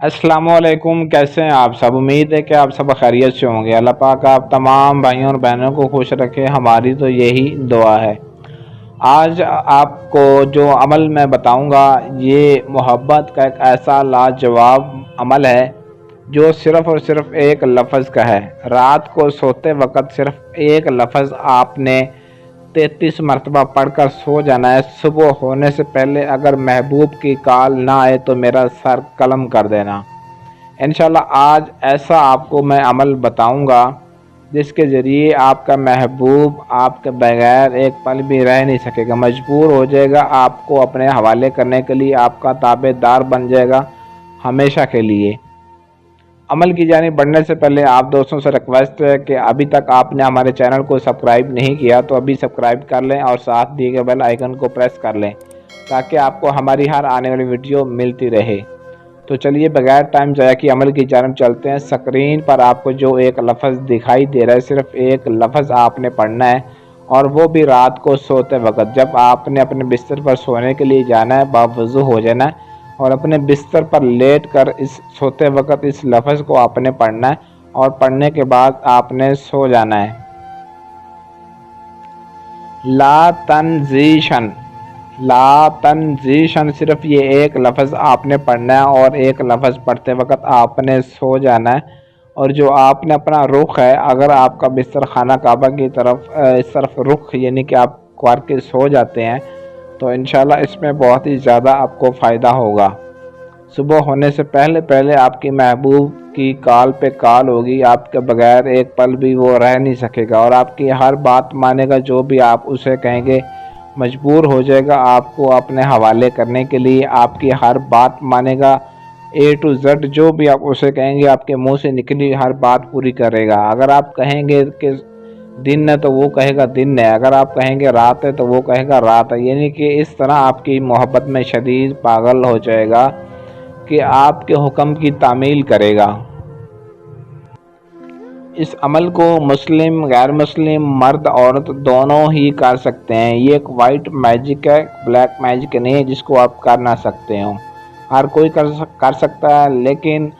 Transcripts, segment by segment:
अस्सलाम वालेकुम। कैसे हैं आप सब? उम्मीद है कि आप सब खैरियत से होंगे। अल्लाह पाक आप तमाम भाइयों और बहनों को खुश रखे, हमारी तो यही दुआ है। आज आपको जो अमल मैं बताऊंगा, ये मोहब्बत का एक ऐसा लाजवाब अमल है जो सिर्फ़ और सिर्फ एक लफ्ज़ का है। रात को सोते वक्त सिर्फ एक लफ्ज़ आपने 33 मरतबा पढ़कर सो जाना है। सुबह होने से पहले अगर महबूब की कॉल ना आए तो मेरा सर कलम कर देना। इंशाल्लाह आज ऐसा आपको मैं अमल बताऊंगा जिसके ज़रिए आपका महबूब आपके बगैर एक पल भी रह नहीं सकेगा, मजबूर हो जाएगा आपको अपने हवाले करने के लिए, आपका ताबेदार बन जाएगा हमेशा के लिए। अमल की जानिब बढ़ने से पहले आप दोस्तों से रिक्वेस्ट है कि अभी तक आपने हमारे चैनल को सब्सक्राइब नहीं किया तो अभी सब्सक्राइब कर लें और साथ दिए गए बेल आइकन को प्रेस कर लें ताकि आपको हमारी हर आने वाली वीडियो मिलती रहे। तो चलिए बगैर टाइम ज़ाया किए अमल की जानिब चलते हैं। स्क्रीन पर आपको जो एक लफ्ज़ दिखाई दे रहा है, सिर्फ एक लफ्ज़ आपने पढ़ना है और वो भी रात को सोते वक्त। जब आपने अपने बिस्तर पर सोने के लिए जाना है, बावज़ू हो जाना है और अपने बिस्तर पर लेट कर इस सोते वक्त इस लफ्ज़ को आपने पढ़ना है और पढ़ने के बाद आपने सो जाना है। ला तंजीशन, ला तंजीशन, सिर्फ ये एक लफ्ज़ आपने पढ़ना है और एक लफ्ज़ पढ़ते वक्त आपने सो जाना है। और जो आपने अपना रुख है, अगर आपका बिस्तर खाना काबा की तरफ इस तरफ रुख यानी कि आप करके सो जाते हैं तो इंशाल्लाह इसमें बहुत ही ज़्यादा आपको फ़ायदा होगा। सुबह होने से पहले पहले आपकी महबूब की कॉल पे कॉल होगी, आपके बगैर एक पल भी वो रह नहीं सकेगा और आपकी हर बात मानेगा। जो भी आप उसे कहेंगे मजबूर हो जाएगा आपको अपने हवाले करने के लिए, आपकी हर बात मानेगा। A to Z जो भी आप उसे कहेंगे आपके मुंह से निकली हर बात पूरी करेगा। अगर आप कहेंगे कि दिन है तो वो कहेगा दिन है, अगर आप कहेंगे रात है तो वो कहेगा रात है। यानी कि इस तरह आपकी मोहब्बत में शदीद पागल हो जाएगा कि आपके हुक्म की तामील करेगा। इस अमल को मुस्लिम गैर मुस्लिम मर्द औरत दोनों ही कर सकते हैं। ये एक वाइट मैजिक है, ब्लैक मैजिक नहीं है जिसको आप कर ना सकते हो। हर कोई कर सकता है, लेकिन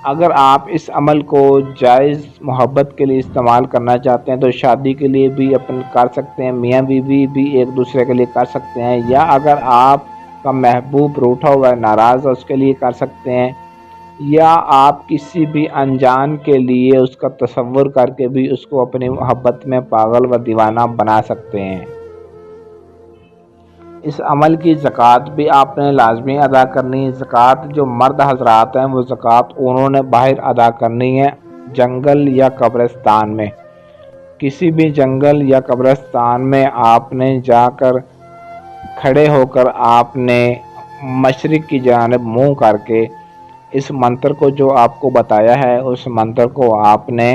अगर आप इस अमल को जायज़ मोहब्बत के लिए इस्तेमाल करना चाहते हैं तो शादी के लिए भी अपन कर सकते हैं, मियाँ बीवी भी एक दूसरे के लिए कर सकते हैं, या अगर आपका महबूब रूठा हुआ है, नाराज़ है, उसके लिए कर सकते हैं, या आप किसी भी अनजान के लिए उसका तसव्वुर करके भी उसको अपनी मोहब्बत में पागल व दीवाना बना सकते हैं। इस अमल की ज़कात भी आपने लाजमी अदा करनी है। ज़कात जो मर्द हजरात हैं वो ज़कात उन्होंने बाहर अदा करनी है, जंगल या कब्रिस्तान में। किसी भी जंगल या कब्रिस्तान में आपने जाकर खड़े होकर आपने मशरिक़ की जानिब मुँह करके इस मंत्र को जो आपको बताया है उस मंत्र को आपने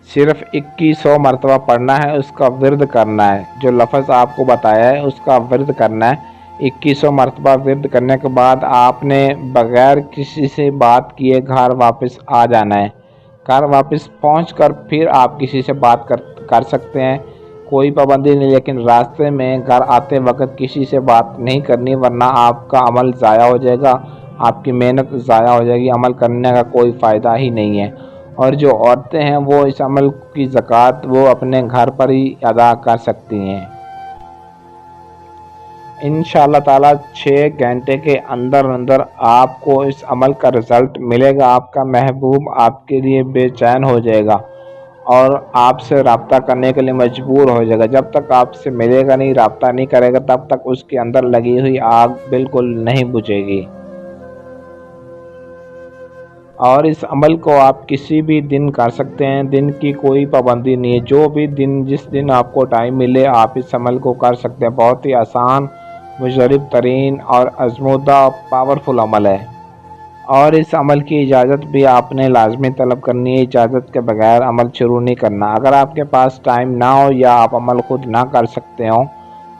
सिर्फ 2100 मरतबा पढ़ना है, उसका विर्द करना है। जो लफ्ज़ आपको बताया है उसका विर्द करना है। 2100 मरतबा विर्द करने के बाद आपने बग़ैर किसी से बात किए घर वापस आ जाना है। घर वापस पहुंचकर फिर आप किसी से बात कर सकते हैं, कोई पाबंदी नहीं, लेकिन रास्ते में घर आते वक्त किसी से बात नहीं करनी, वरना आपका अमल ज़ाया हो जाएगा, आपकी मेहनत ज़ाया हो जाएगी, अमल करने का कोई फ़ायदा ही नहीं है। और जो औरतें हैं वो इस अमल की ज़कात वो अपने घर पर ही अदा कर सकती हैं। इंशाअल्लाह ताला 6 घंटे के अंदर अंदर आपको इस अमल का रिज़ल्ट मिलेगा। आपका महबूब आपके लिए बेचैन हो जाएगा और आपसे रब्ता करने के लिए मजबूर हो जाएगा। जब तक आपसे मिलेगा नहीं, रब्ता नहीं करेगा, तब तक उसके अंदर लगी हुई आग बिल्कुल नहीं बुझेगी। और इस अमल को आप किसी भी दिन कर सकते हैं, दिन की कोई पाबंदी नहीं है। जो भी दिन जिस दिन आपको टाइम मिले आप इस अमल को कर सकते हैं। बहुत ही आसान, मुजरब तरीन और आजमूदा पावरफुल अमल है। और इस अमल की इजाज़त भी आपने लाजमी तलब करनी है, इजाज़त के बगैर अमल शुरू नहीं करना। अगर आपके पास टाइम ना हो या आप अमल खुद ना कर सकते हो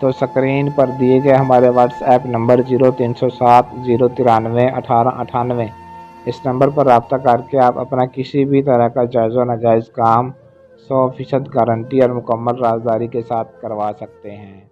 तो स्क्रीन पर दिए गए हमारे व्हाट्सएप नंबर 0307 093 1898 इस नंबर पर रब्ता करके आप अपना किसी भी तरह का जायज़ व नाजायज़ काम 100% गारंटी और मुकम्मल राज़दारी के साथ करवा सकते हैं।